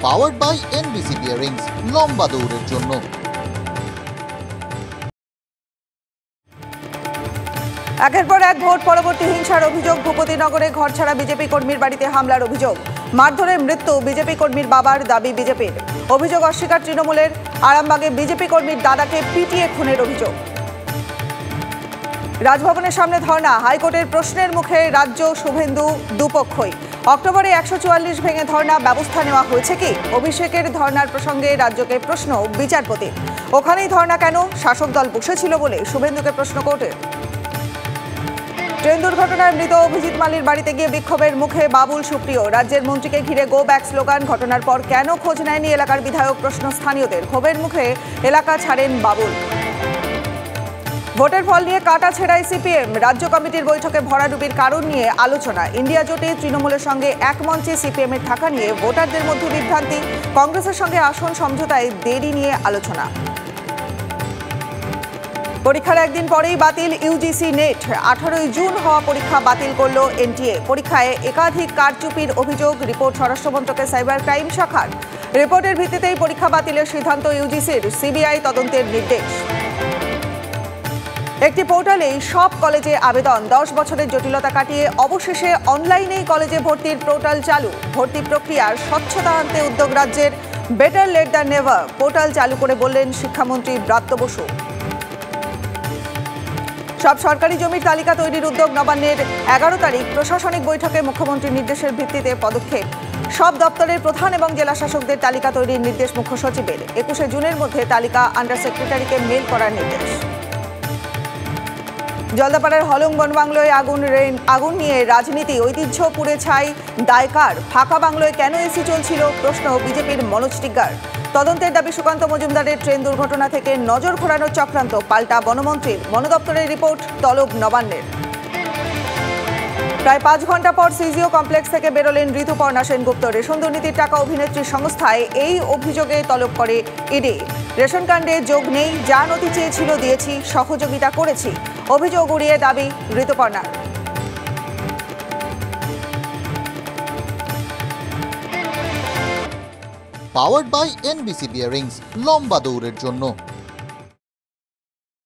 Powered by NBC bearings, লম্বা দৌড়ের জন্য। একের পর এক ভোট পরবর্তী হিংসার অভিযোগ। ভূপতিনগরে ঘরছাড়া বিজেপি কর্মীর বাড়িতে হামলার অভিযোগ। মারধরের মৃত্যু বিজেপি কর্মীর বাবার, দাবি বিজেপির। অভিযোগ অস্বীকার তৃণমূলের। আরামবাগে বিজেপি কর্মীর দাদাকে পিটিয়ে খুনের অভিযোগ। রাজভবনের সামনে ধর্ণা, হাইকোর্টের প্রশ্নের মুখে রাজ্য, শুভেন্দু দুপক্ষই। অক্টোবরে 144 ভেঙে ধর্ণা, ব্যবস্থা নেওয়া হয়েছে কি? অভিষেকের ধর্ণার প্রসঙ্গে রাজ্যকে প্রশ্ন বিচারপতি। ওখানেই ধর্ণা কেন? শাসক দল বসেছিল বলে শুভেন্দুকে প্রশ্ন কোর্টের। ট্রেন দুর্ঘটনায় মৃত অভিজিৎ মালির বাড়িতে গিয়ে বিক্ষোভের মুখে বাবুল সুপ্রিয়। রাজ্যের মন্ত্রীকে ঘিরে গো ব্যাক স্লোগান। ঘটনার পর কেন খোঁজ নেয়নি এলাকার বিধায়ক? প্রশ্ন স্থানীয়দের। ক্ষোভের মুখে এলাকা ছাড়েন বাবুল। ভোটের ফল নিয়ে কাটা ছেড়ায় সিপিএম। রাজ্য কমিটির বৈঠকে ভরাডুবির কারণ নিয়ে আলোচনা। ইন্ডিয়া জোটে তৃণমূলের সঙ্গে এক মঞ্চে সিপিএমের থাকা নিয়ে ভোটারদের মধ্যে বিভ্রান্তি। কংগ্রেসের সঙ্গে আসন সমঝোতায় দেরি নিয়ে আলোচনা। পরীক্ষার একদিন পরেই বাতিল ইউজিসি নেট। 18 জুন হওয়া পরীক্ষা বাতিল করল এনটিএ। পরীক্ষায় একাধিক কারচুপির অভিযোগ। রিপোর্ট স্বরাষ্ট্রমন্ত্রকের সাইবার ক্রাইম শাখার। রিপোর্টের ভিত্তিতেই পরীক্ষা বাতিলের সিদ্ধান্ত ইউজিসির। সিবিআই তদন্তের নির্দেশ। একটি পোর্টালেই সব কলেজে আবেদন। 10 বছরের জটিলতা কাটিয়ে অবশেষে অনলাইনেই কলেজে ভর্তির পোর্টাল চালু। ভর্তি প্রক্রিয়ার স্বচ্ছতা আনতে উদ্যোগ রাজ্যের। Better late than never. Portal চালু করে বললেন শিক্ষামন্ত্রী ব্রাত্য বসু। সব সরকারি জমির তালিকা তৈরির উদ্যোগ নবান্নের। 11 তারিখ প্রশাসনিক বৈঠকে মুখ্যমন্ত্রীর নির্দেশের ভিত্তিতে পদক্ষেপ। সব দপ্তরের প্রধান এবং জেলা শাসকদের তালিকা তৈরির নির্দেশ মুখ্য সচিবের। 21 জুনের মধ্যে তালিকা আন্ডার সেক্রেটারিকে মেল করার নির্দেশ। জলদাপাড়ার হলং বনবাংলোয় আগুন নিয়ে রাজনীতি। ঐতিহ্য পুড়ে ছাই, দায় কার? ফাঁকা বাংলোয় কেন এসি চলছিল? প্রশ্ন বিজেপির মনোজ টিগ্গার। তদন্তের দাবি সুকান্ত মজুমদারের। ট্রেন দুর্ঘটনা থেকে নজর ঘোরানোর চক্রান্ত, পাল্টা বনমন্ত্রীর। বন দপ্তরের রিপোর্ট তলব নবান্নের। প্রায় 5 ঘন্টা পর সিজিও কমপ্লেক্স থেকে বেরোলেন ঋতুপর্ণা সেনগুপ্ত। রেশন দুর্নীতির টাকা অভিনেত্রীর সংস্থায় এই অভিযোগে তলব করে ইডি। রেশন কাণ্ডে যোগ নেই, যা নথি চেয়েছিল দিয়েছি, সহযোগিতা করেছি। অভিযোগ উড়িয়ে দাবি ঋতুপর্ণার। পাওয়ার্ড বাই এনবিসি বিয়ারিংস, লম্বা দৌড়ের জন্য।